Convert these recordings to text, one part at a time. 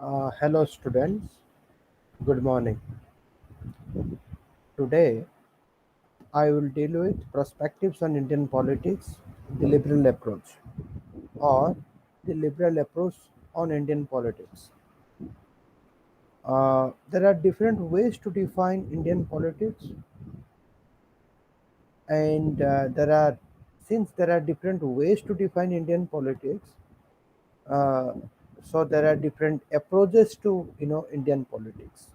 Hello, students. Good morning. Today, I will deal with perspectives on Indian politics, the liberal approach, or the liberal approach on Indian politics. There are different ways to define Indian politics, and since there are different ways to define Indian politics, uh, so there are different approaches to Indian politics.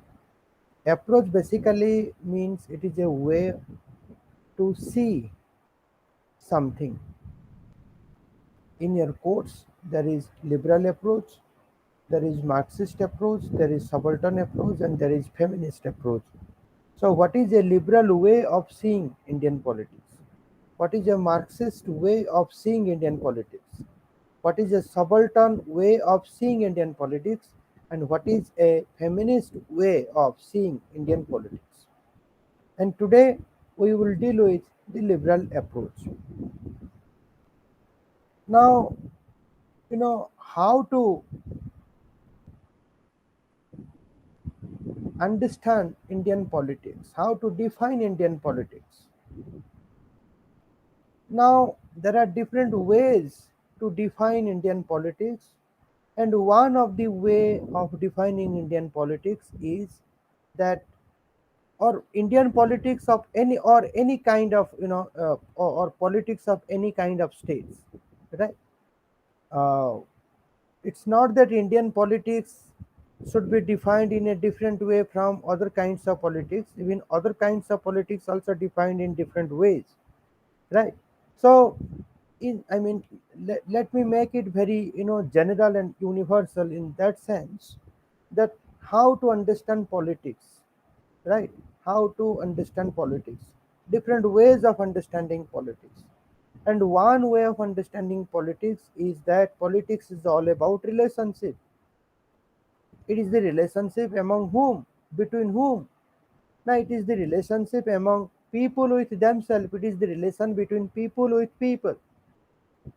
Approach basically means it is a way to see something. In your course, there is liberal approach, there is Marxist approach, there is subaltern approach, and there is feminist approach. So, what is a liberal way of seeing Indian politics? What is a Marxist way of seeing Indian politics? What is a subaltern way of seeing Indian politics? And what is a feminist way of seeing Indian politics? And today we will deal with the liberal approach. Now, how to understand Indian politics, how to define Indian politics. Now, there are different ways to define Indian politics, and one of the way of defining Indian politics is that, or Indian politics of any kind of or politics of any kind of states, right? Uh, it's not that Indian politics should be defined in a different way from other kinds of politics. Even other kinds of politics also defined in different ways, right? So, let me make it very general and universal in that sense, that how to understand politics, right? How to understand politics, different ways of understanding politics. And one way of understanding politics is that politics is all about relationship. It is the relationship among whom, between whom. Now it is the relationship among people with themselves. It is the relation between people with people.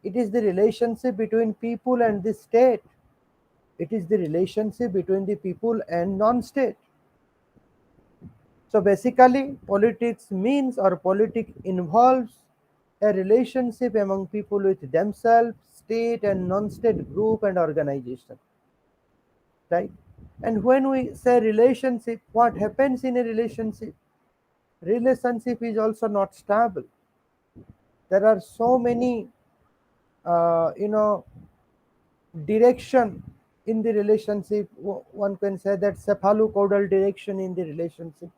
It is the relationship between people and the state. It is the relationship between the people and non-state. So basically, politics means, or politics involves, a relationship among people with themselves, state and non-state group and organization, right? And when we say relationship, what happens in a relationship? Relationship is also not stable. There are so many, uh, you know, direction in the relationship. One can say that cephalocaudal direction in the relationship.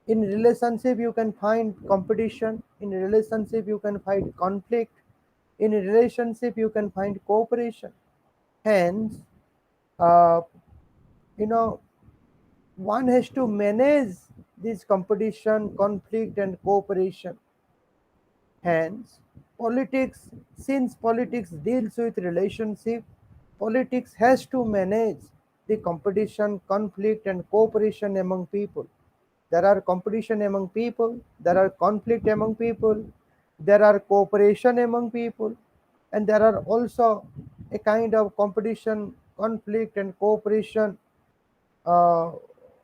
In relationship you can find competition, in a relationship you can find conflict, in a relationship you can find cooperation. Hence, uh, you know one has to manage this competition, conflict and cooperation. Hence, politics, since politics deals with relationship, politics has to manage the competition, conflict and cooperation among people. There are competition among people, there are conflict among people, there are cooperation among people, and there are also a kind of competition, conflict and cooperation uh,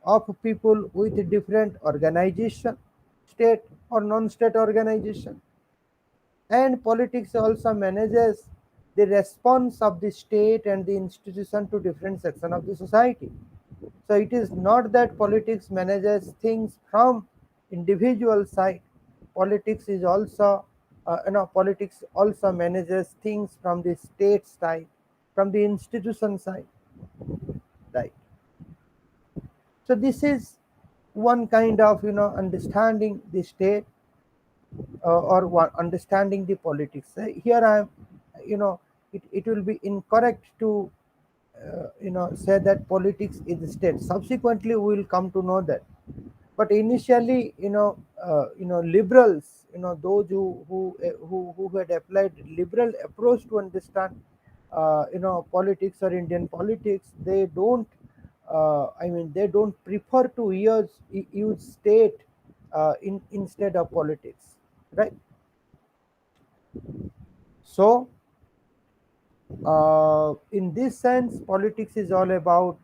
of people with different organization, state or non-state organization. And politics also manages the response of the state and the institution to different section of the society. So it is not that politics manages things from individual side. Politics is also, politics also manages things from the state side, from the institution side, right? So this is one kind of understanding the state, or one understanding the politics. Here I am, you know, it will be incorrect to say that politics is the state. Subsequently, we will come to know that. But initially, liberals, those who had applied liberal approach to understand, politics or Indian politics, they don't. They don't prefer to use state instead of politics, right? So In this sense, politics is all about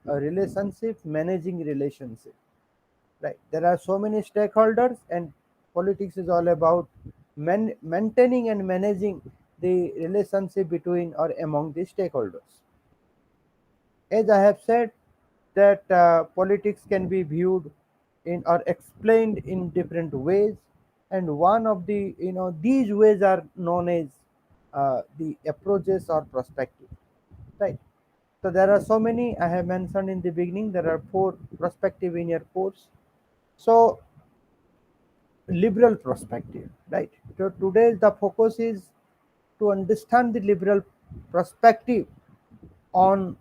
a relationship, managing relationship. Right? There are so many stakeholders, and politics is all about maintaining and managing the relationship between or among the stakeholders. As I have said, that politics can be viewed in or explained in different ways, and one of the these ways are known as the approaches or perspective. Right? So there are so many I have mentioned in the beginning. There are four perspective in your course. So liberal perspective, right? So today the focus is to understand the liberal perspective on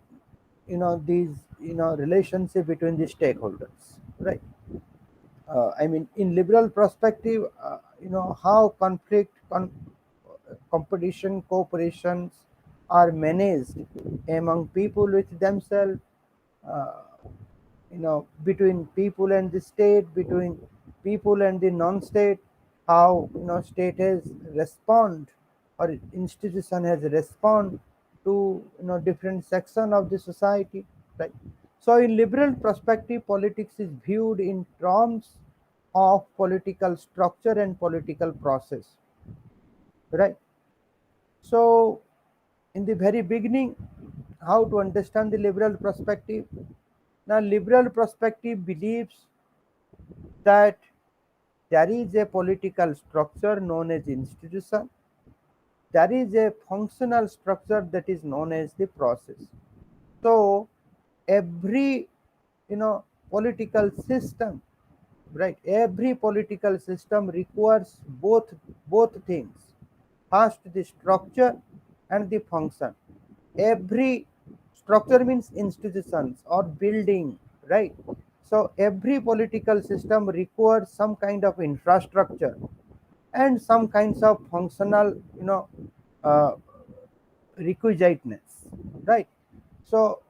these relationship between the stakeholders, right? I mean, in liberal perspective, how competition, cooperations are managed among people with themselves, uh, between people and the state, between people and the non-state, how state has respond or institution has respond to different section of the society, right? So in liberal perspective, politics is viewed in terms of political structure and political process, right? So in the very beginning, how to understand the liberal perspective. Now liberal perspective believes that there is a political structure known as institution, there is a functional structure that is known as the process. So every political system, right, every political system requires both things. First, the structure and the function. Every structure means institutions or building, right? So every political system requires some kind of infrastructure and some kinds of functional uh, requisiteness, right? So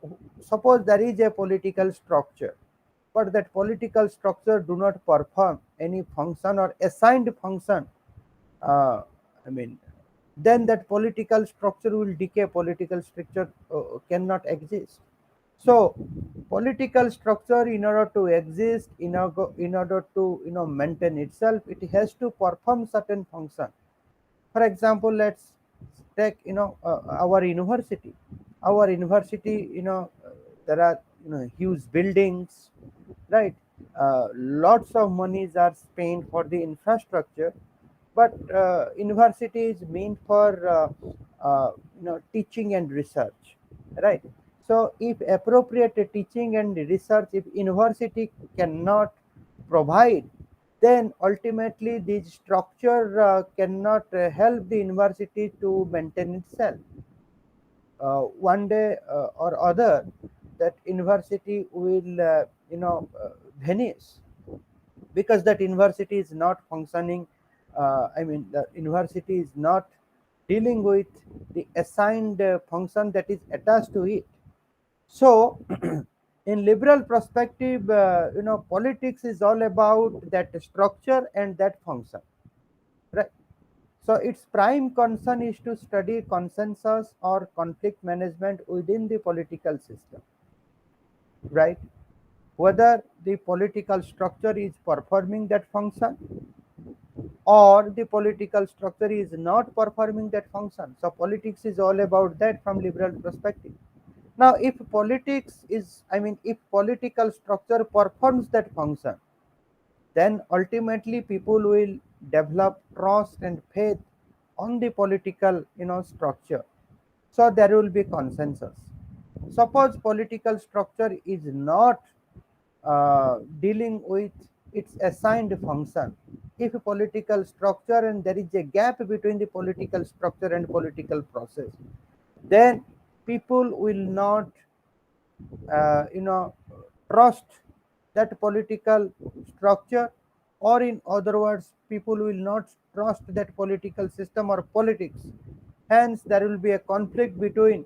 suppose there is a political structure, but that political structure do not perform any function or assigned function, uh, I mean, then that political structure will decay. Political structure cannot exist. So, political structure, in order to exist, in order to maintain itself, it has to perform certain function. For example, let's take our university. Our university, there are huge buildings, right? Lots of monies are spent for the infrastructure, but university is meant for teaching and research, right? So if appropriate teaching and research, if university cannot provide, then ultimately this structure cannot help the university to maintain itself. One day or other, that university will vanish, because that university is not functioning. I mean, the university is not dealing with the assigned function that is attached to it. So in liberal perspective, politics is all about that structure and that function, right? So its prime concern is to study consensus or conflict management within the political system, right? Whether the political structure is performing that function or the political structure is not performing that function. So politics is all about that from liberal perspective. Now, if politics is, I mean, if political structure performs that function, then ultimately people will develop trust and faith on the political structure. So there will be consensus. Suppose political structure is not dealing with its assigned function. If a political structure and there is a gap between the political structure and political process, then people will not uh, you know trust that political structure, or in other words, people will not trust that political system or politics. Hence there will be a conflict between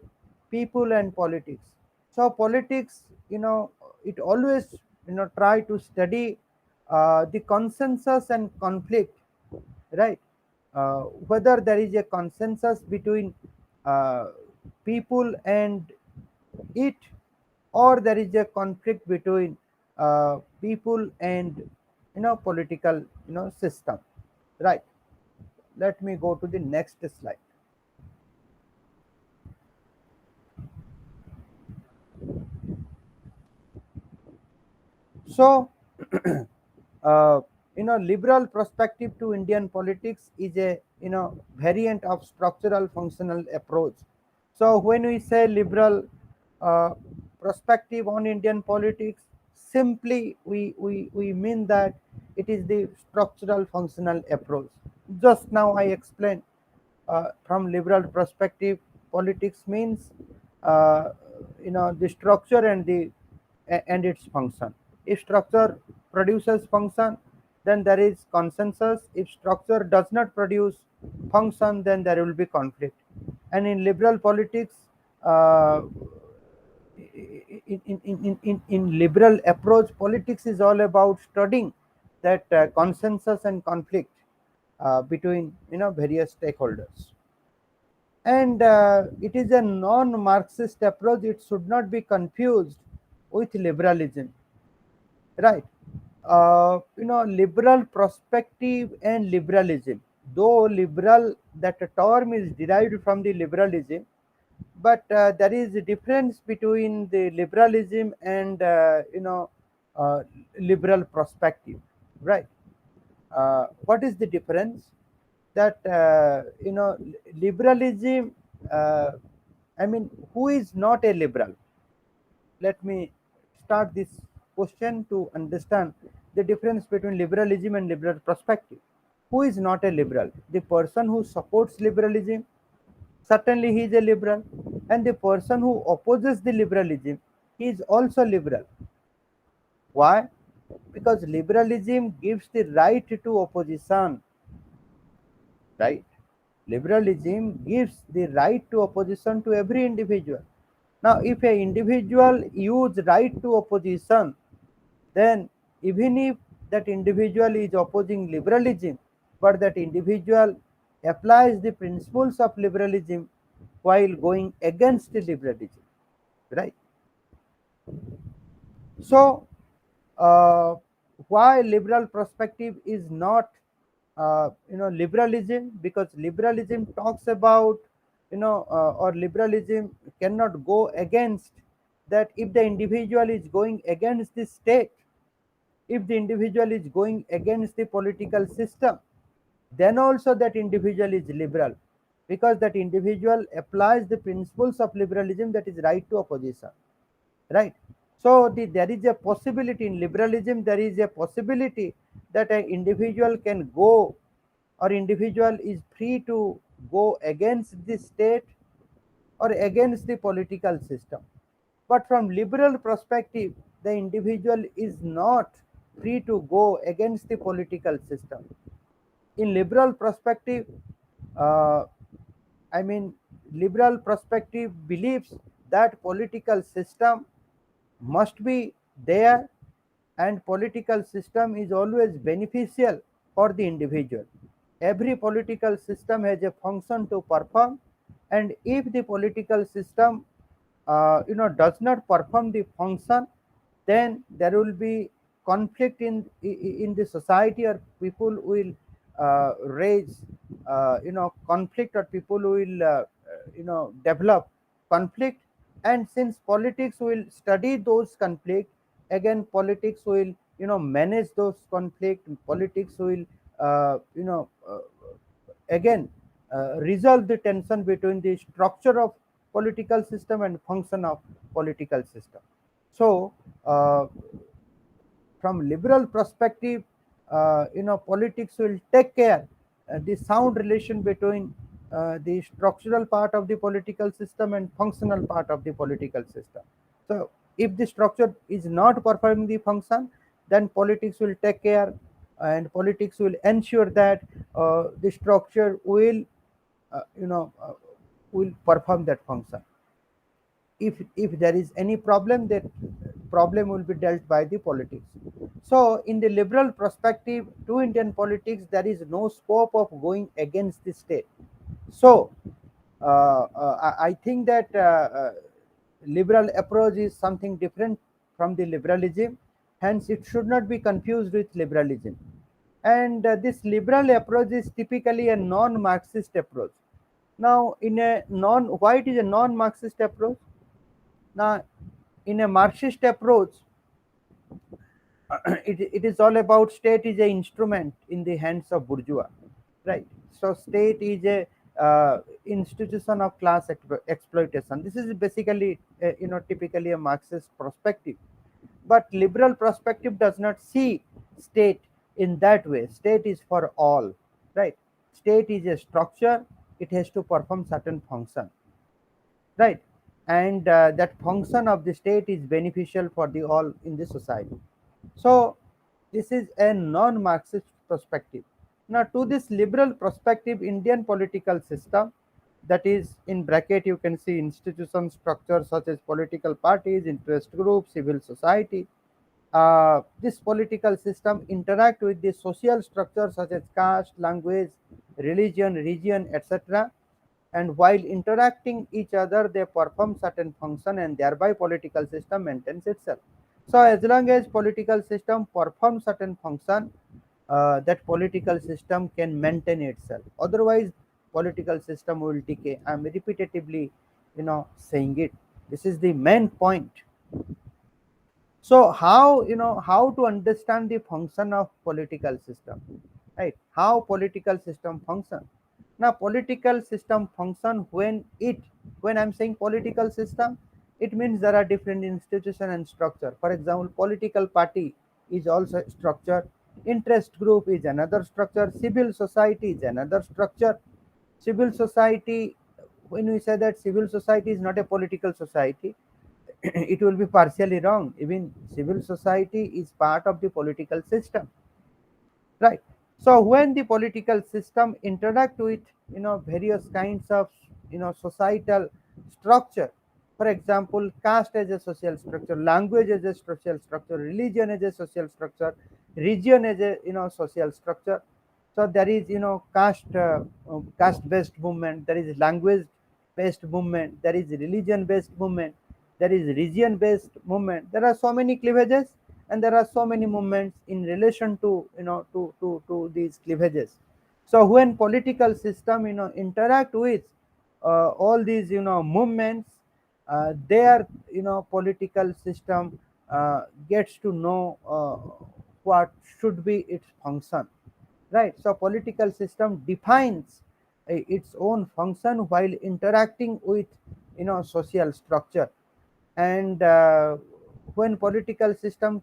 people and politics. So politics, it always try to study the consensus and conflict, right? Whether there is a consensus between uh, people and it, or there is a conflict between people and political system, right? Let me go to the next slide. So uh, liberal perspective to Indian politics is a variant of structural functional approach. So when we say liberal uh, perspective on Indian politics, simply we mean that it is the structural functional approach. Just now I explained, from liberal perspective, politics means uh, the structure and and its function. If structure produces function, then there is consensus. If structure does not produce function, then there will be conflict. And in liberal politics, uh, in liberal approach, politics is all about studying that consensus and conflict between various stakeholders. And it is a non-Marxist approach. It should not be confused with liberalism, right? Liberal perspective and liberalism, though liberal, that term is derived from the liberalism, but there is a difference between the liberalism and uh, liberal perspective, right? What is the difference? That liberalism, uh, I mean, who is not a liberal? Let me start this question to understand the difference between liberalism and liberal perspective. Who is not a liberal? The person who supports liberalism, certainly he is a liberal, and the person who opposes the liberalism, he is also liberal. Why? Because liberalism gives the right to opposition, right? Liberalism gives the right to opposition to every individual. Now, if a individual use right to opposition, then even if that individual is opposing liberalism, but that individual applies the principles of liberalism while going against the liberalism, right? So, uh, why liberal perspective is not liberalism? Because liberalism talks about or liberalism cannot go against that. If the individual is going against the state, if the individual is going against the political system, then also that individual is liberal, because that individual applies the principles of liberalism, that is right to opposition, right? So there is a possibility in liberalism, there is a possibility that an individual can go, or individual is free to go against the state or against the political system. But from liberal perspective, the individual is not free to go against the political system. In liberal perspective, uh, I mean, liberal perspective believes that political system must be there, and political system is always beneficial for the individual. Every political system has a function to perform, and if the political system does not perform the function, then there will be conflict in the society, or people will raise conflict, or people will develop conflict. And since politics will study those conflict, again politics will manage those conflict. Politics will again resolve the tension between the structure of political system and function of political system. So from liberal perspective, politics will take care the sound relation between the structural part of the political system and functional part of the political system. So if the structure is not performing the function, then politics will take care, and politics will ensure that the structure uh, you know uh, will perform that function. If there is any problem, that problem will be dealt by the politics. So in the liberal perspective to Indian politics, there is no scope of going against the state. So I think that liberal approach is something different from the liberalism, hence it should not be confused with liberalism. And this liberal approach is typically a non-Marxist approach. Now, in a non, why it is a non-Marxist approach? Now, in a Marxist approach, it is all about state is a instrument in the hands of bourgeois, right? So state is a institution of class exploitation. This is basically typically a Marxist perspective, but liberal perspective does not see state in that way. State is for all, right? State is a structure, it has to perform certain function, right? And that function of the state is beneficial for the all in the society. So this is a non-Marxist perspective. Now, to this liberal perspective, Indian political system, that is in bracket you can see institution structures such as political parties, interest groups, civil society. This political system interact with the social structures such as caste, language, religion, region, etc. And while interacting each other, they perform certain function, and thereby political system maintains itself. So as long as political system performs certain function, that political system can maintain itself. Otherwise, political system will decay. I'm repetitively, saying it. This is the main point. So how, how to understand the function of political system, right? How political system function. Now political system function when I'm saying political system, it means there are different institution and structure. For example, political party is also structure, interest group is another structure, civil society is another structure. Civil society, when we say that civil society is not a political society, it will be partially wrong. Even civil society is part of the political system, right? So when the political system interact with various kinds of societal structure, for example, caste as a social structure, language as a social structure, religion as a social structure, region as a social structure. So there is caste based movement, there is language based movement, there is religion based movement, there is region based movement. There are so many cleavages, and there are so many movements in relation to to these cleavages. So when political system interact with all these movements, their political system gets to know what should be its function, right? So political system defines its own function while interacting with social structure. And when political system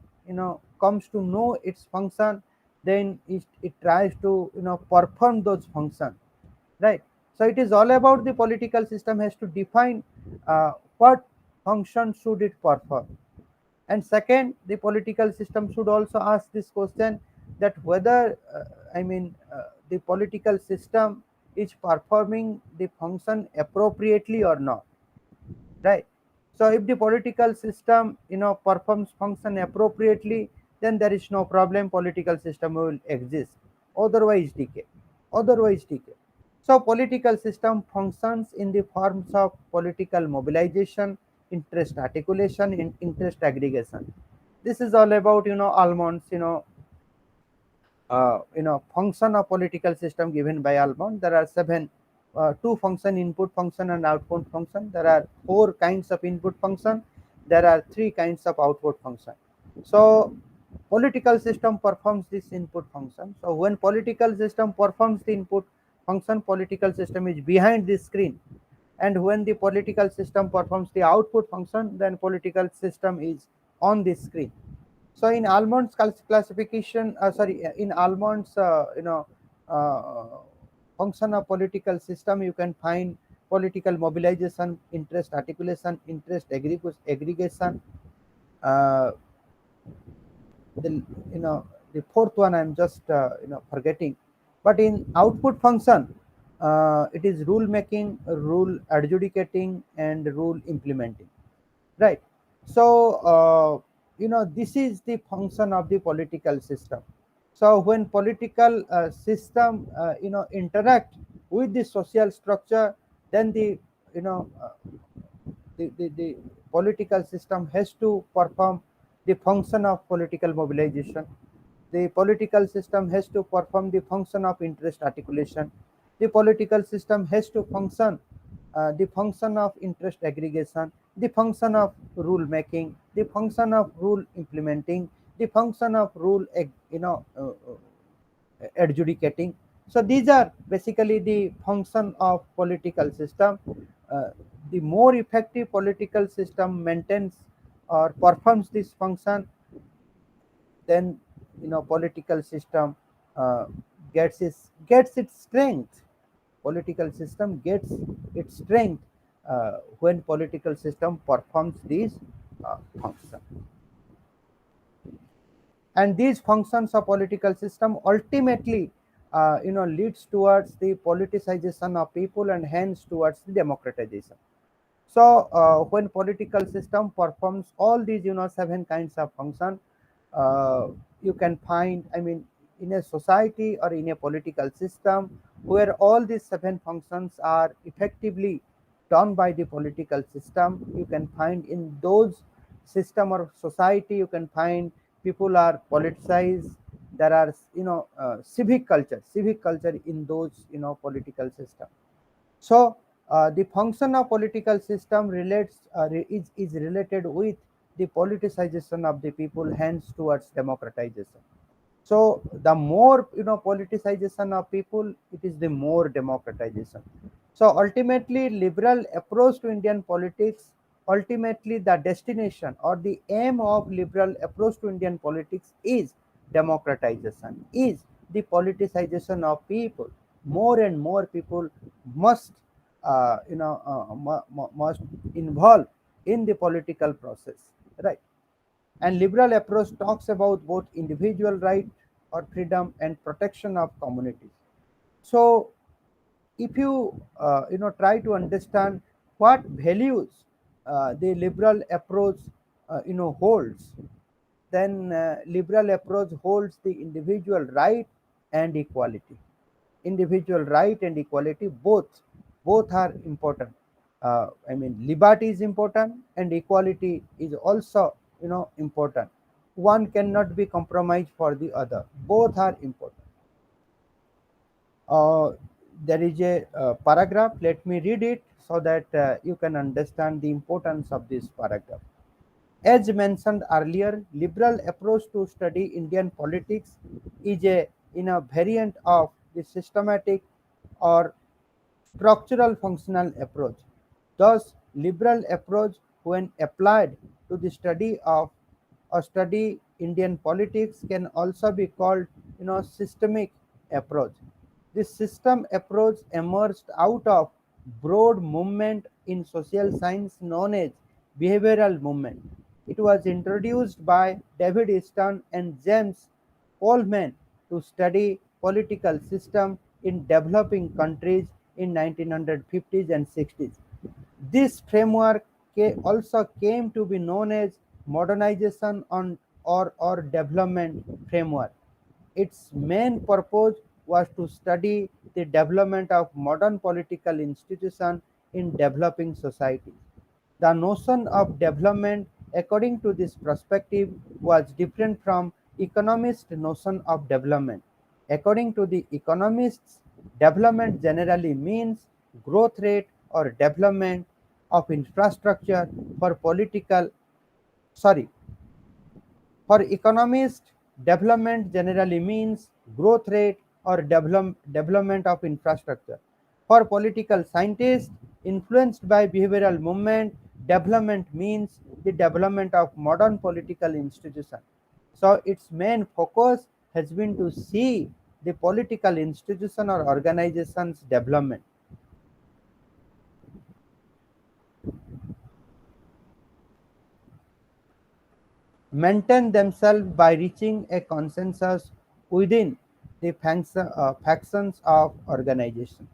comes to know its function, then it tries to perform those functions, right? So it is all about the political system has to define what function should it perform. And second, the political system should also ask this question, that whether the political system is performing the function appropriately or not, right? So if the political system performs function appropriately, then there is no problem, political system will exist. Otherwise decay, otherwise decay. So political system functions in the forms of political mobilization, interest articulation, and interest aggregation. This is all about Almond's function of political system given by Almond. There are seven, two function, input function and output function. There are four kinds of input function. There are three kinds of output function. So political system performs this input function. So when political system performs the input function, political system is behind the screen. And when the political system performs the output function, then political system is on the screen. So in Almond's classification, in Almond's uh, function of political system, you can find political mobilization, interest articulation, interest aggregation. Uh, the the fourth one I'm just forgetting. But in output function, it is rule making, rule adjudicating, and rule implementing, right? So this is the function of the political system. So when political system interact with the social structure, Then the political system has to perform the function of political mobilization. The political system has to perform the function of interest articulation. The political system has to function the function of interest aggregation, the function of rule making, the function of rule implementing, the function of rule adjudicating. So these are basically the function of political system. Uh, the more effective political system maintains or performs this function, then political system uh, gets its strength. Political system gets its strength when political system performs these function. And these functions of political system ultimately leads towards the politicization of people and hence towards the democratization. So when political system performs all these seven kinds of function, uh, you can find, I mean, in a society or in a political system where all these seven functions are effectively done by the political system, you can find in those system or society, you can find people are politicized. There are civic culture in those political system. So the function of political system is related with the politicization of the people, hence towards democratization. So the more politicization of people, it is the more democratization. So ultimately, liberal approach to Indian politics, ultimately the destination or the aim of liberal approach to Indian politics is democratization, is the politicization of people. More and more people must must involve in the political process, right? And liberal approach talks about both individual right or freedom and protection of communities. So if you try to understand what values the liberal approach holds, then liberal approach holds the individual right and equality. Individual right and equality, both are important. I mean, liberty is important and equality is also important. One cannot be compromised for the other, both are important. uh, there is a paragraph, let me read it so that you can understand the importance of this paragraph. As mentioned earlier, liberal approach to study Indian politics is a variant of the systematic or structural functional approach. Thus, liberal approach, when applied to the study of or study Indian politics, can also be called systemic approach. This system approach emerged out of broad movement in social science known as behavioral movement. It was introduced by David Easton and James Coleman to study political system in developing countries in 1950s and 60s. This framework also came to be known as modernization or development framework. Its main purpose was to study the development of modern political institutions in developing societies. The notion of development, according to this perspective, was different from economists' notion of development. According to the economists, development generally means growth rate or development of infrastructure for political sorry for economists, development generally means growth rate or development of infrastructure. For political scientists, influenced by behavioral movement, development means the development of modern political institutions. So its main focus has been to see the political institution or organizations development, maintain themselves by reaching a consensus within the factions of organization.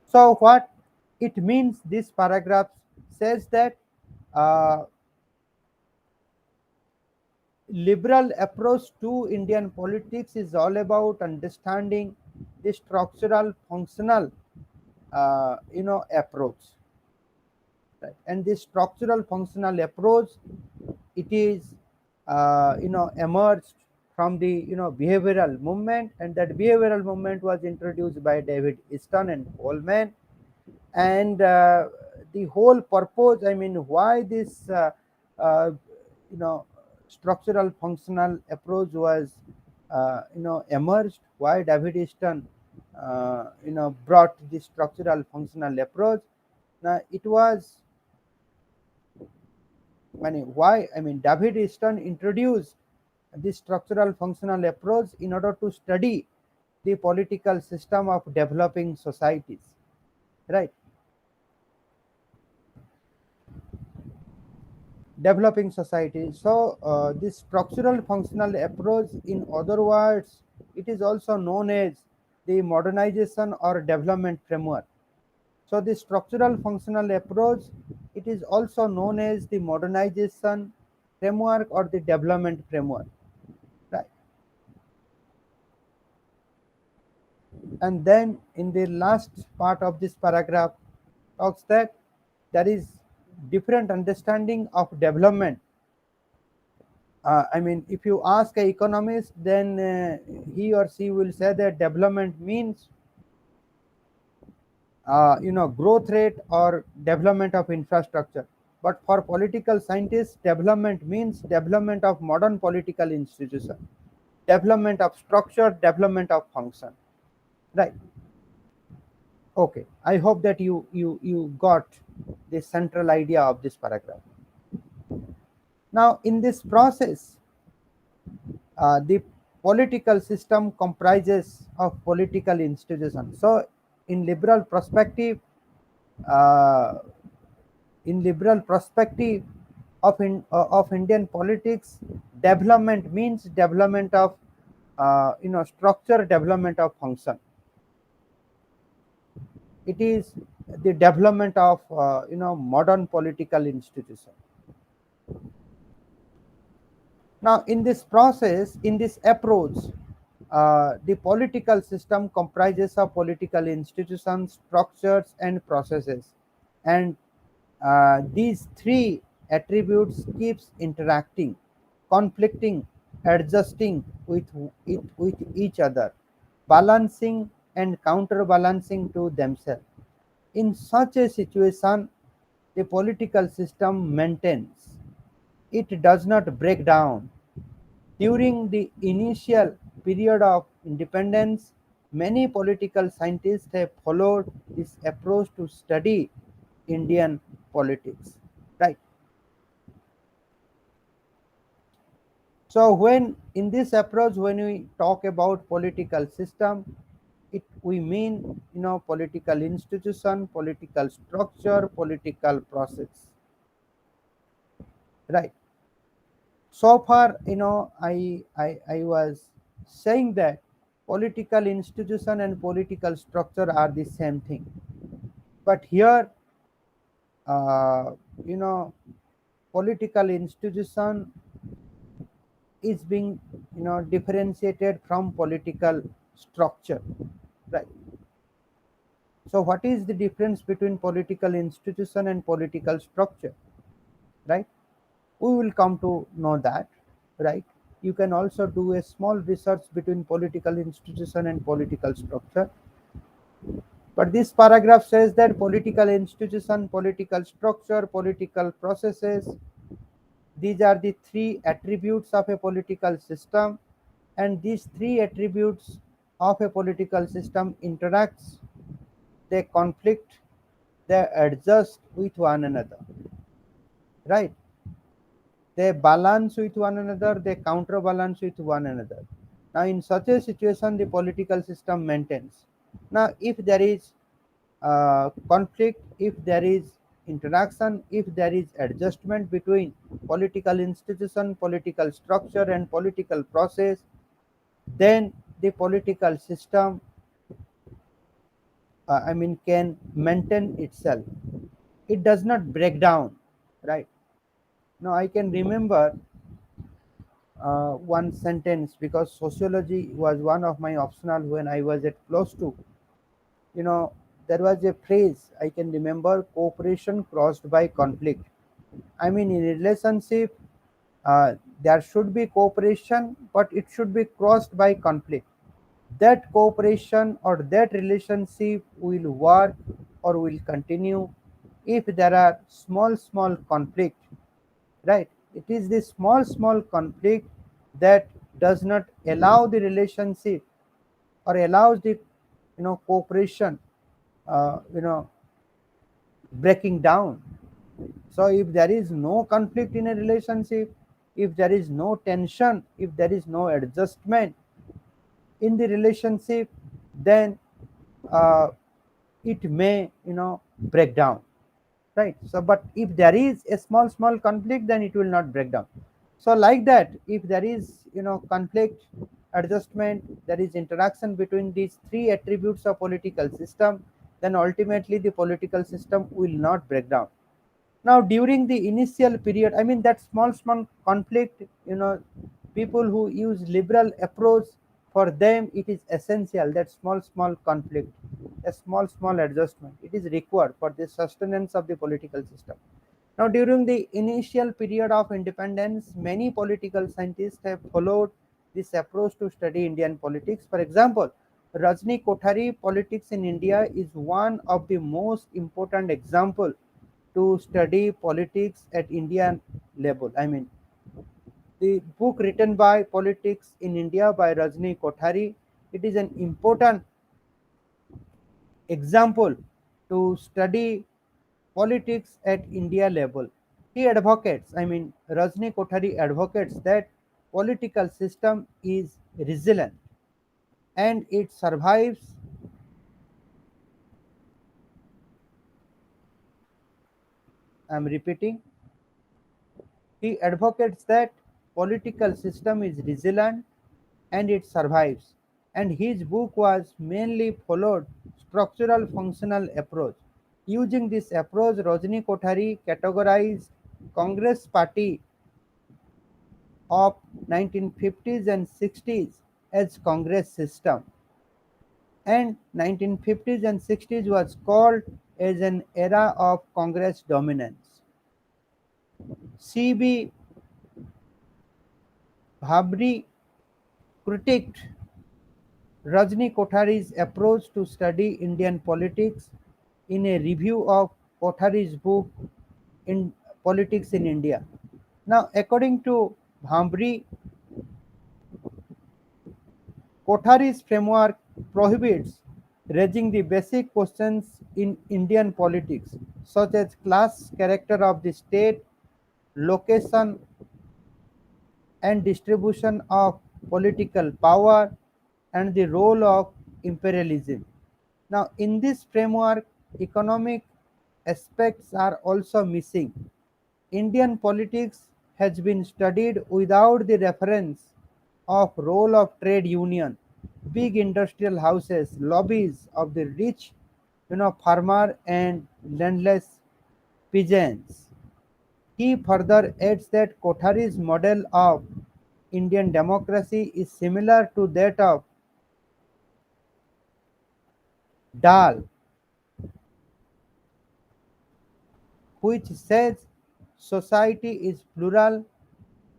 So what it means, this paragraph says that uh, liberal approach to Indian politics is all about understanding the structural, functional approach, right? And this structural functional approach, it is emerged from the behavioral movement, and that behavioral movement was introduced by David Easton and Coleman. And the whole purpose, I mean, why this uh, you know structural functional approach was emerged, why David Easton brought this structural functional approach. Now it was, I mean, why, I mean, David Easton introduced this structural functional approach in order to study the political system of developing societies, right? Developing society. So this structural functional approach, in other words, it is also known as the modernization or development framework. So the structural functional approach, it is also known as the modernization framework or the development framework, right? And then in the last part of this paragraph talks that there is different understanding of development. I mean, if you ask an economist, then he or she will say that development means, growth rate or development of infrastructure. But for political scientists, development means development of modern political institution, development of structure, development of function. Right. Okay. I hope that you got the central idea of this paragraph. Now, in this process, the political system comprises of political institutions. So, in liberal perspective, uh, in liberal perspective of Indian politics, development means development of structure, development of function. It is the development of modern political institution. Now, in this process, in this approach, the political system comprises of political institutions, structures, and processes, and these three attributes keeps interacting, conflicting, adjusting with each other, balancing and counterbalancing to themselves. In such a situation, the political system maintains. It does not break down. During the initial period of independence, many political scientists have followed this approach to study Indian politics. Right. So when in this approach, when we talk about political system, it we mean political institution, political structure, political process. Right. So far, I was saying that political institution and political structure are the same thing. But here, uh, you know, political institution is being differentiated from political structure, right? So what is the difference between political institution and political structure, right? We will come to know that, right? You can also do a small research between political institution and political structure. But this paragraph says that political institution, political structure, political processes, these are the three attributes of a political system, and these three attributes of a political system interacts, they conflict, they adjust with one another, right? They balance with one another, they counterbalance with one another. Now, in such a situation, the political system maintains. Now, if there is conflict, if there is interaction, if there is adjustment between political institution, political structure, and political process, then the political system, can maintain itself. It does not break down, right? Now, I can remember one sentence because sociology was one of my optional when I was at close to. You know, there was a phrase I can remember: cooperation crossed by conflict. I mean, in relationship, uh, there should be cooperation, but it should be crossed by conflict. That cooperation or that relationship will work or will continue if there are small conflict, right? It is the small conflict that does not allow the relationship or allows the cooperation breaking down. So if there is no conflict in a relationship, if there is no tension, if there is no adjustment in the relationship, then uh, it may break down, right? So but if there is a small conflict, then it will not break down. So like that, if there is conflict, adjustment, there is interaction between these three attributes of political system, then ultimately the political system will not break down. Now during the initial period, I mean, that small conflict, people who use liberal approach, for them it is essential that small conflict, a small adjustment, it is required for the sustenance of the political system. Now during the initial period of independence, many political scientists have followed this approach to study Indian politics. For example, Rajni Kothari politics in India is one of the most important example to study politics at Indian level. I mean, the book written by Politics in India by Rajni Kothari, it is an important example to study politics at India level. He advocates, I mean, Rajni Kothari advocates that political system is resilient and it survives. I'm repeating. He advocates that political system is resilient and it survives. And his book was mainly followed structural functional approach. Using this approach, Rajni Kothari categorized Congress Party of 1950s and 60s as Congress system, and 1950s and 60s was called as an era of Congress dominance. C.B. Bhabri critiqued Rajni Kothari's approach to study Indian politics in a review of Kothari's book in Politics in India. Now, according to Bhabri, Kothari's framework prohibits raising the basic questions in Indian politics, such as class, character of the state, location and distribution of political power, and the role of imperialism. Now, in this framework, economic aspects are also missing. Indian politics has been studied without the reference of role of trade union, big industrial houses, lobbies of the rich, farmer and landless peasants. He further adds that Kothari's model of Indian democracy is similar to that of Dal, which says society is plural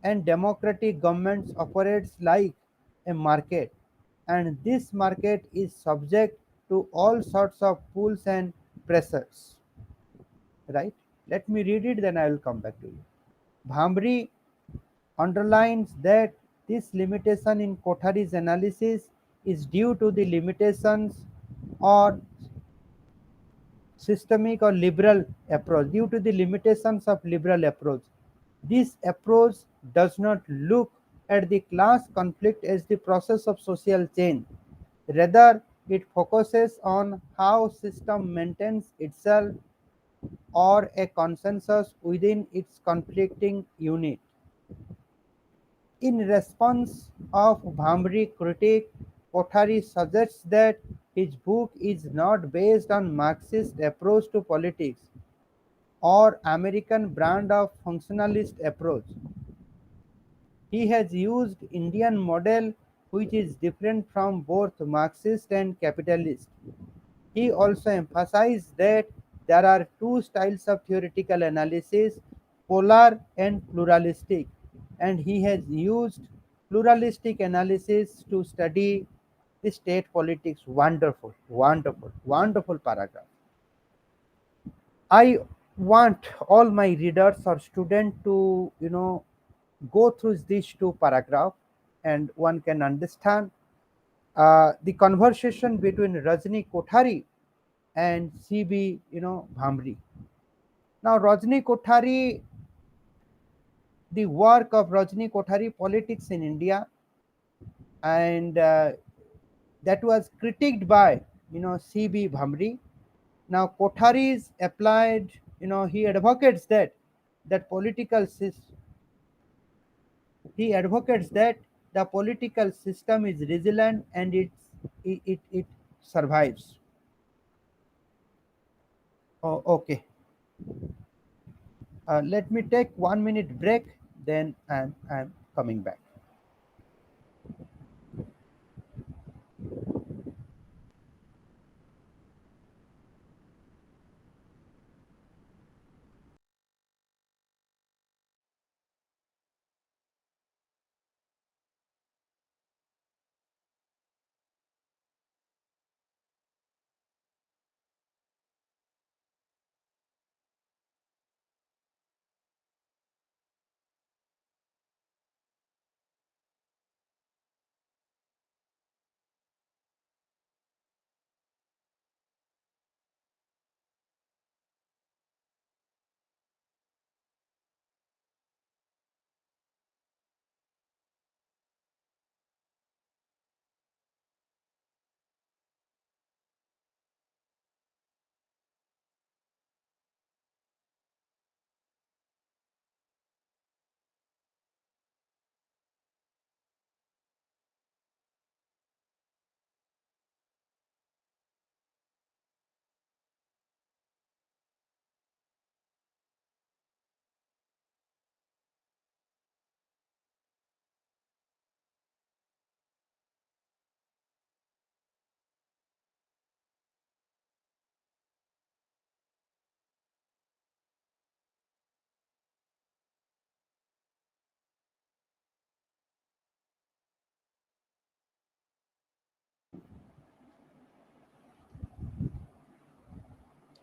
and democratic governments operates like a market, and this market is subject to all sorts of pulls and pressures, right? Let me read it, then I will come back to you. Bhamri underlines that this limitation in Kothari's analysis is due to the limitations or systemic or liberal approach, due to the limitations of liberal approach. This approach does not look at the class conflict as the process of social change. Rather, it focuses on how system maintains itself or a consensus within its conflicting unit. In response of Bhamri critique, Kothari suggests that his book is not based on Marxist approach to politics or American brand of functionalist approach. He has used Indian model which is different from both Marxist and capitalist. He also emphasized that there are two styles of theoretical analysis, polar and pluralistic, and he has used pluralistic analysis to study the state politics. Wonderful, wonderful, wonderful paragraph. I want all my readers or students to, go through these two paragraphs, and one can understand the conversation between Rajni Kothari and CB, Bhamri. Now, Rajni Kothari, the work of Rajni Kothari, Politics in India, and that was critiqued by, CB Bhamri. Now, Kothari is applied, he advocates that political system he advocates that the political system is resilient and it survives. Oh, okay. Let me take 1 minute break, then I'm coming back.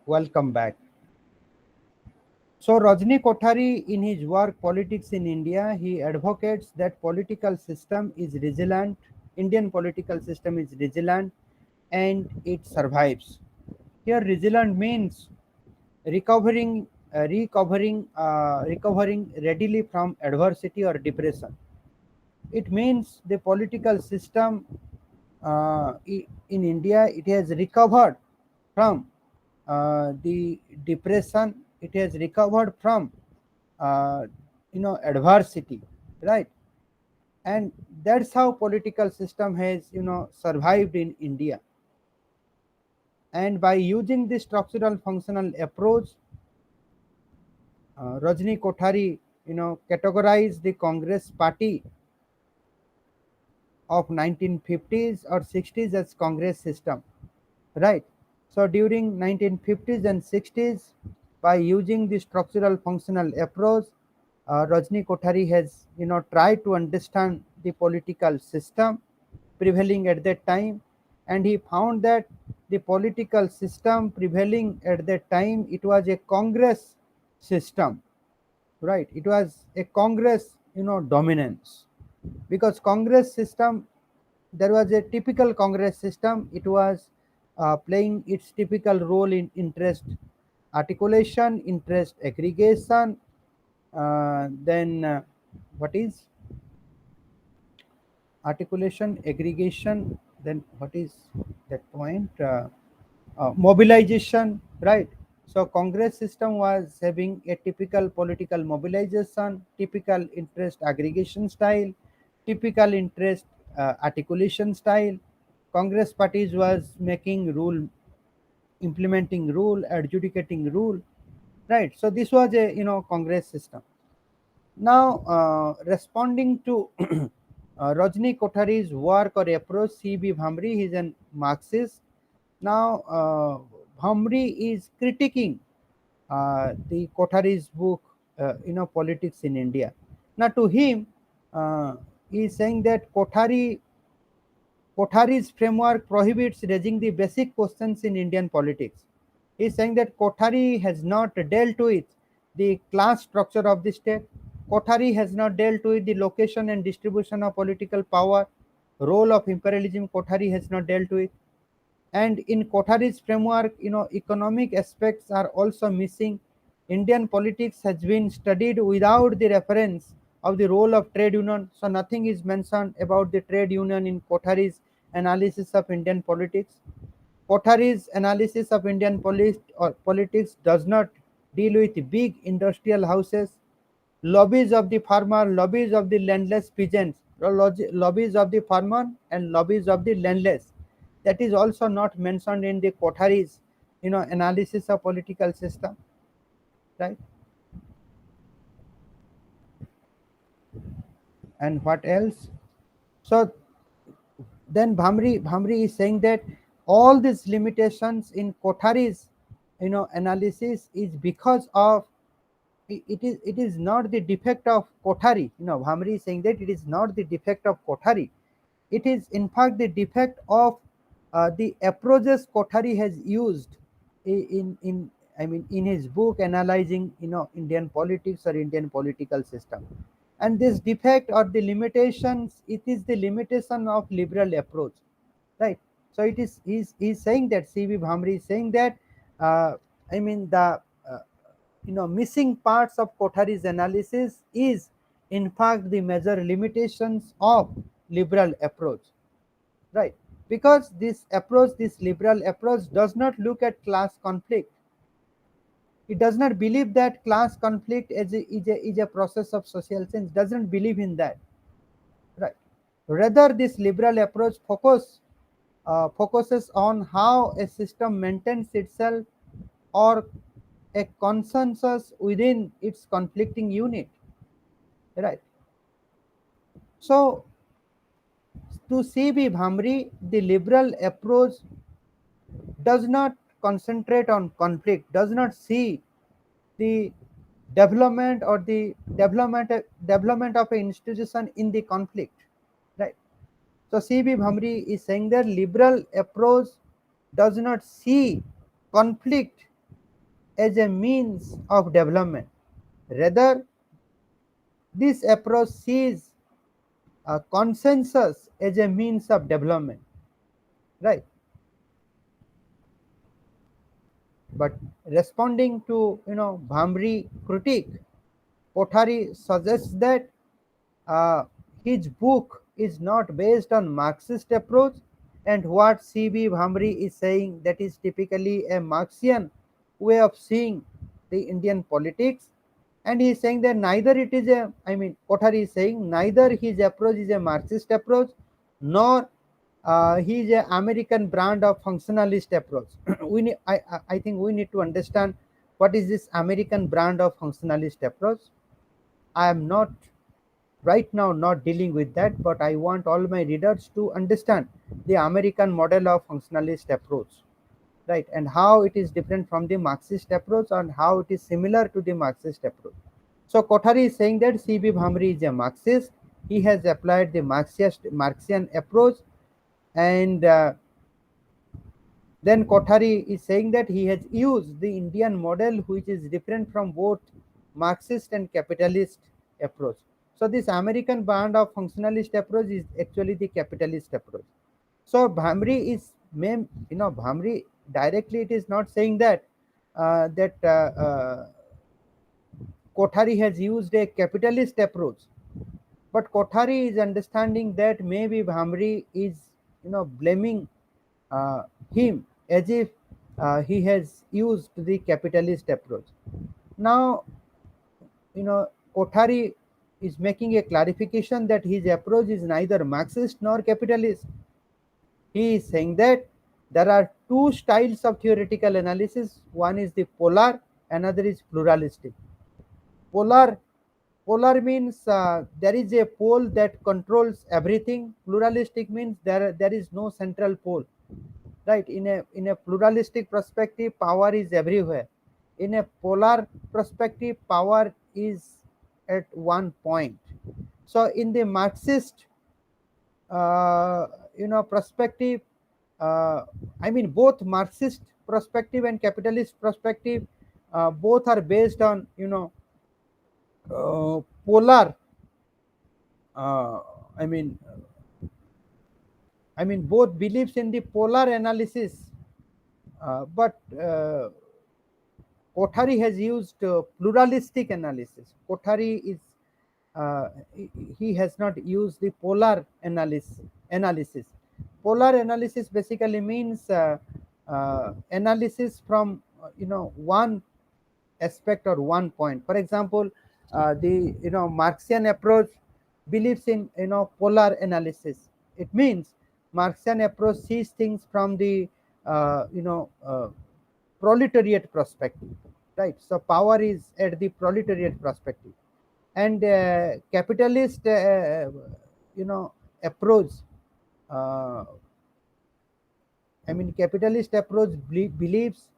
Welcome back. So Rajni Kothari, in his work Politics in India, he advocates that political system is resilient. Indian political system is resilient and it survives. Here, resilient means recovering readily from adversity or depression. It means the political system in India, it has recovered from the depression. It has recovered from uh, adversity, right? And that's how political system has survived in India. And by using this structural functional approach, Rajni Kothari, categorized the Congress party of 1950s or 60s as Congress system, right? So during 1950s and 60s, by using the structural functional approach, Rajni Kothari has tried to understand the political system prevailing at that time, and he found that the political system prevailing at that time, it was a Congress system, right? It was a Congress dominance, because Congress system, there was a typical Congress system. It was playing its typical role in interest articulation, interest aggregation, then what is articulation, aggregation, then what is that point? Mobilization, right? So Congress system was having a typical political mobilization, typical interest aggregation style, typical interest articulation style. Congress parties was making rule, implementing rule, adjudicating rule, right? So this was a Congress system. Now, responding to Rajni Kothari's work or approach, C.B. Bhamri, he is an Marxist, Now, Bhamri is critiquing the Kothari's book, Politics in India. Now, to him, he is saying that Kothari's framework prohibits raising the basic questions in Indian politics. He is saying that Kothari has not dealt with the class structure of the state. Kothari has not dealt with the location and distribution of political power, role of imperialism. Kothari has not dealt with. And in Kothari's framework, economic aspects are also missing. Indian politics has been studied without the reference of the role of trade union. So nothing is mentioned about the trade union in Kothari's analysis of Indian politics. Kothari's analysis of Indian politics does not deal with big industrial houses, lobbies of the farmer, lobbies of the landless peasants, lobbies of the farmer and lobbies of the landless. That is also not mentioned in the Kothari's, analysis of political system, right? And what else? So then Bhamri is saying that all these limitations in Kothari's, analysis is because of it is not the defect of Kothari. Bhamri is saying that it is not the defect of Kothari. It is in fact the defect of the approaches Kothari has used in I mean in his book analyzing Indian politics or Indian political system. And this defect or the limitations, it is the limitation of liberal approach, right? So it is he's saying that C.V. Bhamri is saying that uh, the missing parts of Kothari's analysis is in fact the major limitations of liberal approach, right? Because this liberal approach does not look at class conflict. It does not believe that class conflict is a process of social change, doesn't believe in that, right? Rather, this liberal approach focuses on how a system maintains itself or a consensus within its conflicting unit, right? So, to C.B. Bhamri, the liberal approach does not concentrate on conflict, does not see the development of an institution in the conflict, right? So C.B. Bhamri is saying that liberal approach does not see conflict as a means of development. Rather, this approach sees a consensus as a means of development, right? But responding to Bhamri critique, Kothari suggests that uh, his book is not based on Marxist approach, and what C.B. Bhamri is saying, that is typically a Marxian way of seeing the Indian politics. And he is saying that neither it is a, Kothari is saying neither his approach is a Marxist approach, nor he is a American brand of functionalist approach. I think we need to understand what is this American brand of functionalist approach. I am not right now not dealing with that, but I want all my readers to understand the American model of functionalist approach, right? And how it is different from the Marxist approach and how it is similar to the Marxist approach. So Kothari is saying that C.B. Bhamri is a Marxist. He has applied the Marxian approach, and then Kothari is saying that he has used the Indian model, which is different from both Marxist and capitalist approach. So this American brand of functionalist approach is actually the capitalist approach. So Bhamri directly it is not saying that Kothari has used a capitalist approach, but Kothari is understanding that maybe Bhamri is blaming uh, him as if he has used the capitalist approach. Now, Kothari is making a clarification that his approach is neither Marxist nor capitalist. He is saying that there are two styles of theoretical analysis. One is the polar, another is pluralistic. Polar Polar means there is a pole that controls everything. Pluralistic means there is no central pole, right? In a pluralistic perspective, power is everywhere. In a polar perspective, power is at one point. So in the Marxist uh, perspective, uh, I mean both Marxist perspective and capitalist perspective, both are based on polar, uh, i mean both believes in the polar analysis, but Kothari has used pluralistic analysis. Kothari is he has not used the polar analysis. Polar analysis basically means analysis from one aspect or one point. For example, the Marxian approach believes in polar analysis. It means Marxian approach sees things from the proletariat perspective, right? So power is at the proletariat perspective, and capitalist approach. Uh, capitalist approach believes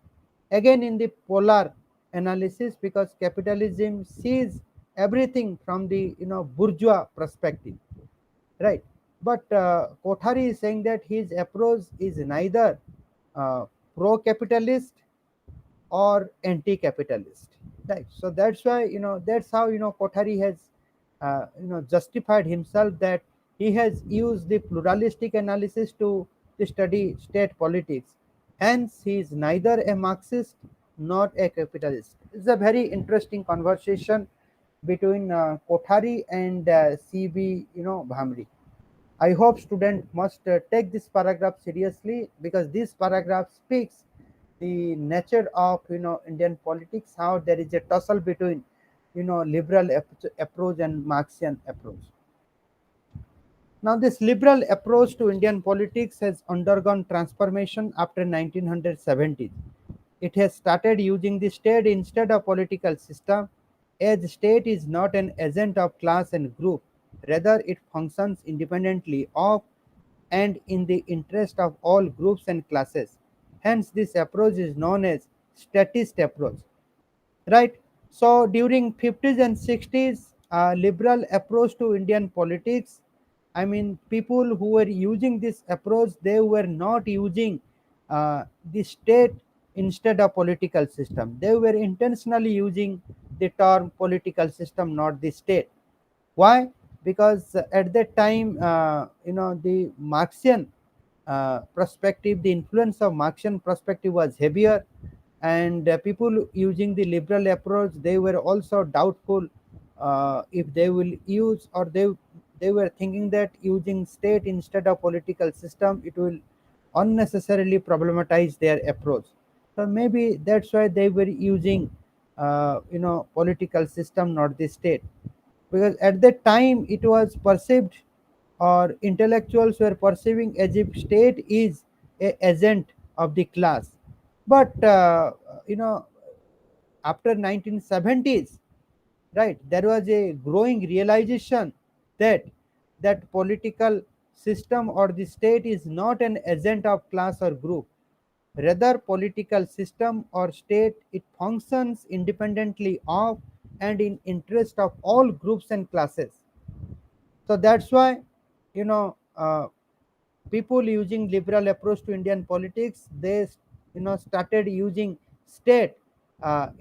again in the polar analysis, because capitalism sees everything from the bourgeois perspective, right? But Kothari is saying that his approach is neither pro-capitalist or anti-capitalist, right? So that's why that's how Kothari has justified himself that he has used the pluralistic analysis to study state politics. Hence he is neither a Marxist nor a capitalist. It's a very interesting conversation between Kothari and CB Bhamri. I hope students must take this paragraph seriously, because this paragraph speaks the nature of Indian politics, how there is a tussle between liberal approach and Marxian approach. Now, this liberal approach to Indian politics has undergone transformation after 1970s. It has started using the state instead of political system, as state is not an agent of class and group. Rather, it functions independently of and in the interest of all groups and classes. Hence, this approach is known as statist approach, right? So during 50s and 60s, liberal approach to Indian politics, people who were using this approach, they were not using the state instead of political system. They were intentionally using the term political system, not the state. Why? Because at that time, the Marxian perspective, the influence of Marxian perspective was heavier, and people using the liberal approach, they were also doubtful if they will use, or they were thinking that using state instead of political system, it will unnecessarily problematize their approach. So maybe that's why they were using political system, not the state, because at that time it was perceived, or intellectuals were perceiving, as if state is a agent of the class. But you know after 1970s, right, there was a growing realization that political system or the state is not an agent of class or group. Rather, political system or state, it functions independently of and in interest of all groups and classes. So that's why you know uh, people using liberal approach to Indian politics, they started using state on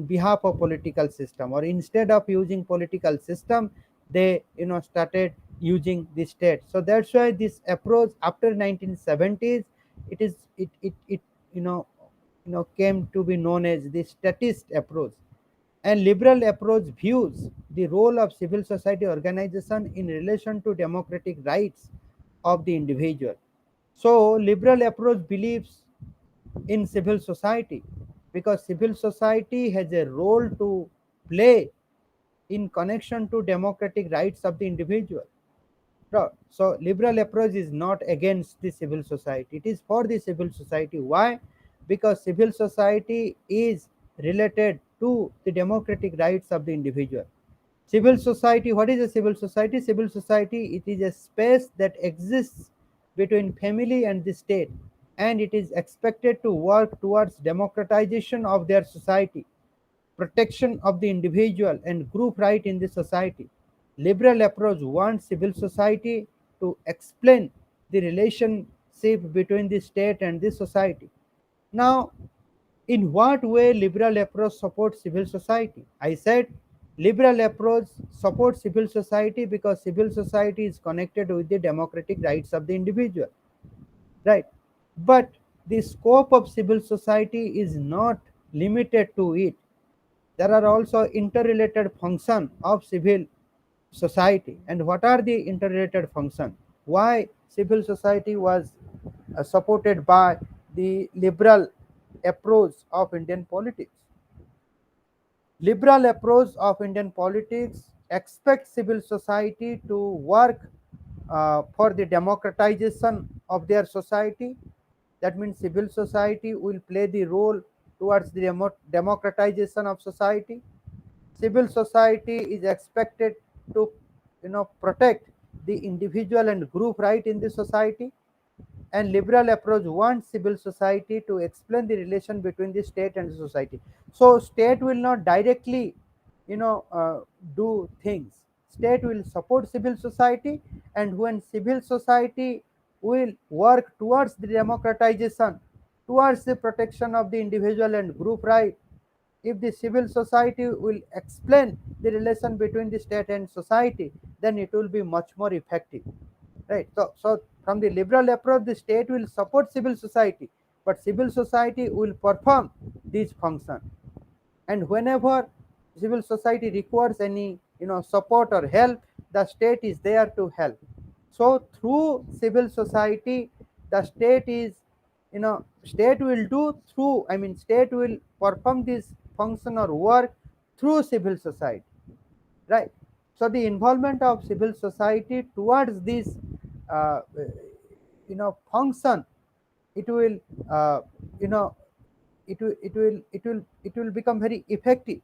behalf of political system, or instead of using political system, they started using the state. So that's why this approach after 1970s, it came to be known as the statist approach. And liberal approach views the role of civil society organization in relation to democratic rights of the individual. So liberal approach believes in civil society, because civil society has a role to play in connection to democratic rights of the individual. So liberal approach is not against the civil society, it is for the civil society. Why? Because civil society is related to the democratic rights of the individual. Civil society, what is a civil society? Civil society, it is a space that exists between family and the state, and it is expected to work towards democratization of their society, protection of the individual and group right in the society. Liberal approach wants civil society to explain the relationship between the state and the society. Now, in what way liberal approach supports civil society? I said liberal approach supports civil society because civil society is connected with the democratic rights of the individual, right? But the scope of civil society is not limited to it. There are also interrelated functions of civil society. And what are the interrelated functions? Why civil society was supported by the liberal approach of Indian politics? Liberal approach of Indian politics expects civil society to work for the democratization of their society. That means civil society will play the role towards the democratization of society. Civil society is expected to protect the individual and group right in the society, and liberal approach wants civil society to explain the relation between the state and the society. So state will not directly you know uh, do things. State will support civil society, and when civil society will work towards the democratization, towards the protection of the individual and group right, if the civil society will explain the relation between the state and society, then it will be much more effective, right? So from the liberal approach, the state will support civil society, but civil society will perform these functions. And whenever civil society requires any support or help, the state is there to help. So through civil society, the state is state will do through I mean state will perform this function or work through civil society, right? So the involvement of civil society towards this uh, function, it will uh, you know it will become very effective,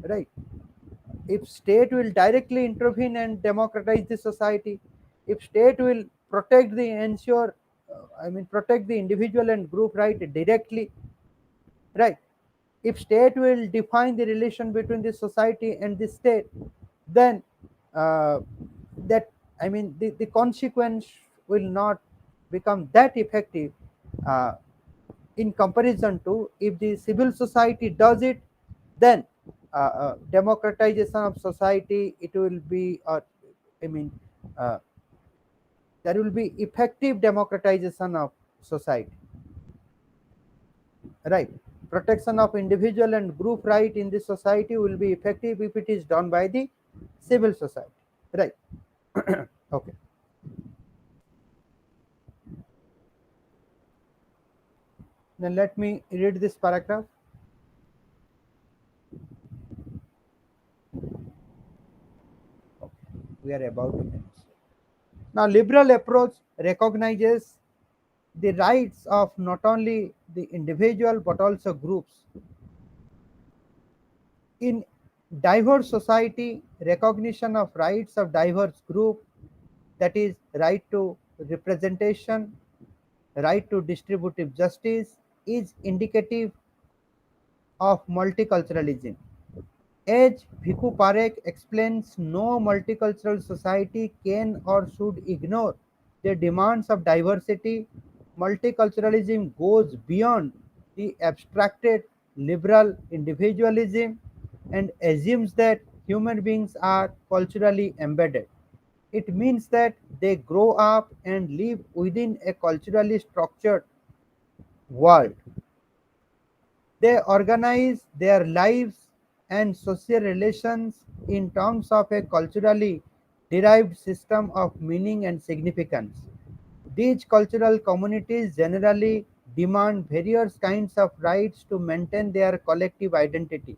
right? If state will directly intervene and democratize the society, if state will protect the ensure protect the individual and group right directly, right? If state will define the relation between the society and the state, then uh, that the consequence will not become that effective uh, in comparison to if the civil society does it. Then democratization of society, it will be i mean uh, there will be effective democratization of society, right? Protection of individual and group right in the society will be effective if it is done by the civil society, right? Okay, then let me read this paragraph. Okay. We are about to finish. Now liberal approach recognizes the rights of not only the individual but also groups. In diverse society, recognition of rights of diverse group, that is right to representation, right to distributive justice, is indicative of multiculturalism. As Bhikkhu Parekh explains, no multicultural society can or should ignore the demands of diversity. Multiculturalism goes beyond the abstracted liberal individualism and assumes that human beings are culturally embedded. It means that they grow up and live within a culturally structured world. They organize their lives and social relations in terms of a culturally derived system of meaning and significance. These cultural communities generally demand various kinds of rights to maintain their collective identity.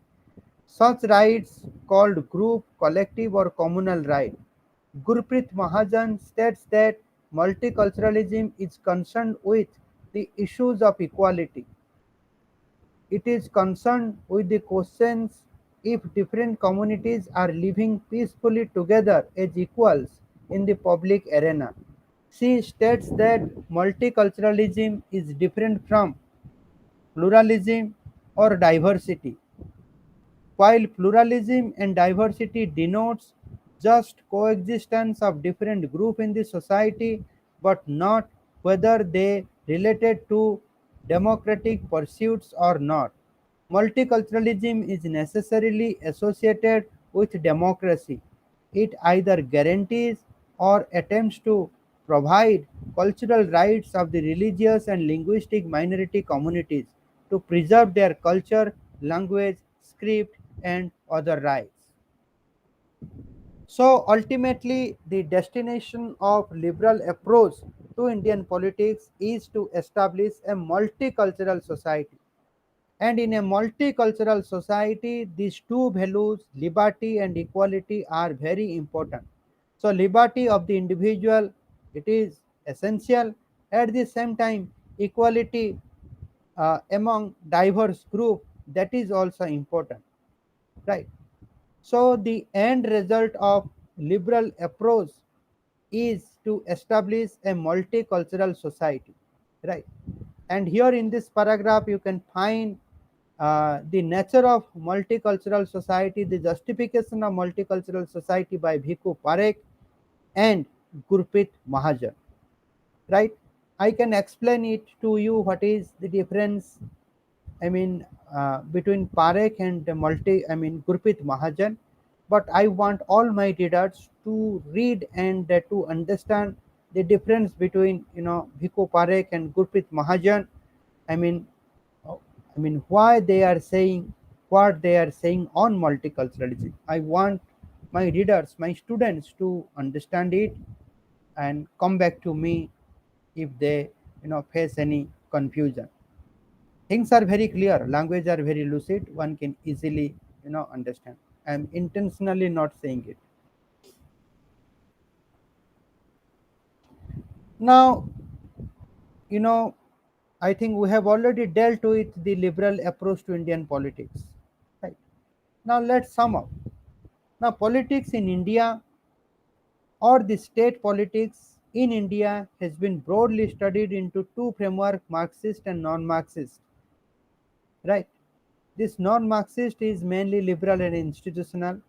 Such rights, called group, collective, or communal right. Gurpreet Mahajan states that multiculturalism is concerned with the issues of equality. It is concerned with the questions if different communities are living peacefully together as equals in the public arena. She states that multiculturalism is different from pluralism or diversity. While pluralism and diversity denotes just coexistence of different groups in the society, but not whether they related to democratic pursuits or not. Multiculturalism is necessarily associated with democracy. It either guarantees or attempts to provide cultural rights of the religious and linguistic minority communities to preserve their culture, language, script, and other rights. So ultimately, the destination of liberal approach to Indian politics is to establish a multicultural society. And in a multicultural society, these two values, liberty and equality, are very important. So liberty of the individual, it is essential. At the same time, equality among diverse group, that is also important, right? So the end result of liberal approach is to establish a multicultural society, right? And here in this paragraph, you can find the nature of multicultural society, the justification of multicultural society by Bhikkhu Parekh and Gurpit Mahajan, right? I can explain it to you what is the difference, I mean, between Parekh and Gurpit Mahajan. But I want all my readers to read and to understand the difference between Bhikkhu Parekh and Gurpit Mahajan. I mean, uh, why they are saying what they are saying on multiculturalism. I want my readers, my students, to understand it and come back to me if they face any confusion. Things are very clear, language are very lucid, one can easily understand. I'm intentionally not saying it. Now, you know I think we have already dealt with the liberal approach to Indian politics, right? Now let's sum up. Now politics in India, or the state politics in India, has been broadly studied into two framework, Marxist and non-Marxist, right? This non-Marxist is mainly liberal and institutional.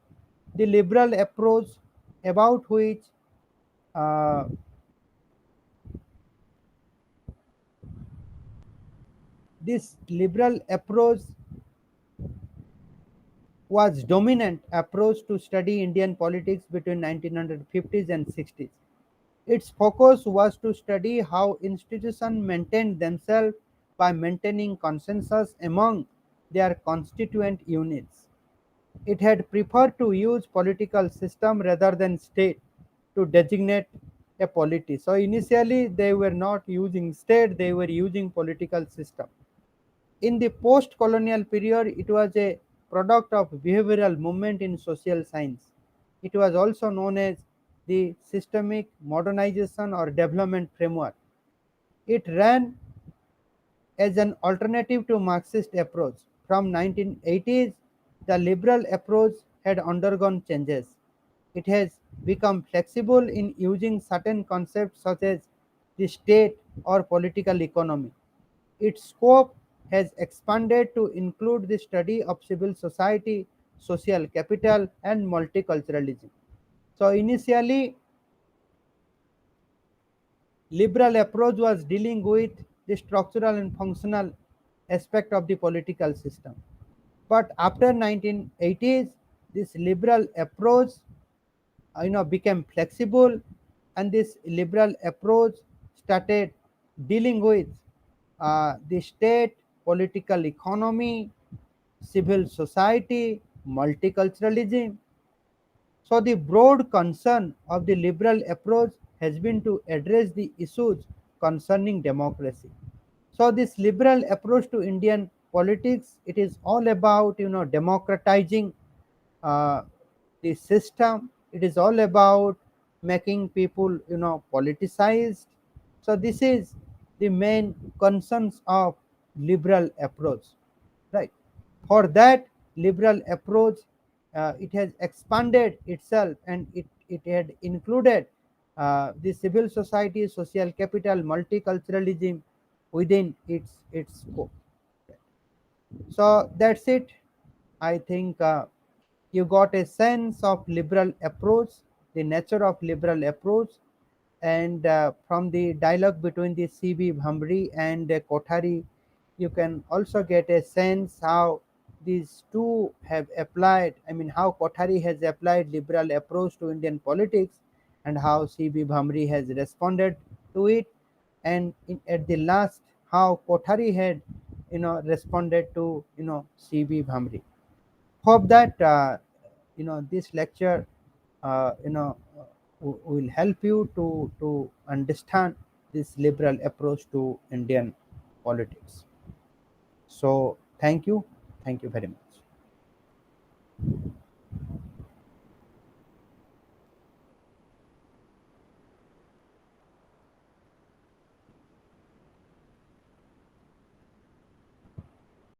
The liberal approach, about which uh, this liberal approach was dominant approach to study Indian politics between 1950s and 60s. Its focus was to study how institutions maintained themselves by maintaining consensus among their constituent units. It had preferred to use political system rather than state to designate a polity. So initially they were not using state, they were using political system. In the post-colonial period, it was a product of behavioral movement in social science. It was also known as the systemic modernization or development framework. It ran as an alternative to Marxist approach. From 1980s, the liberal approach had undergone changes. It has become flexible in using certain concepts such as the state or political economy. Its scope has expanded to include the study of civil society, social capital, and multiculturalism. So initially, liberal approach was dealing with the structural and functional aspect of the political system. But after 1980s, this liberal approach became flexible, and this liberal approach started dealing with the state, political economy, civil society, multiculturalism. So the broad concern of the liberal approach has been to address the issues concerning democracy. So this liberal approach to Indian politics, it is all about democratizing uh, the system. It is all about making people politicized. So this is the main concerns of liberal approach, right? For that liberal approach, it has expanded itself, and it had included The civil society, social capital, multiculturalism within its scope. So that's it. I think you got a sense of liberal approach, the nature of liberal approach, and from the dialogue between the CB Bhamri and Kothari, you can also get a sense how these two have applied. I mean, how Kothari has applied liberal approach to Indian politics, and how CB Bhamri has responded to it, and at the last, how Kothari had, responded to CB Bhamri. Hope that this lecture will help you to understand this liberal approach to Indian politics. So thank you very much.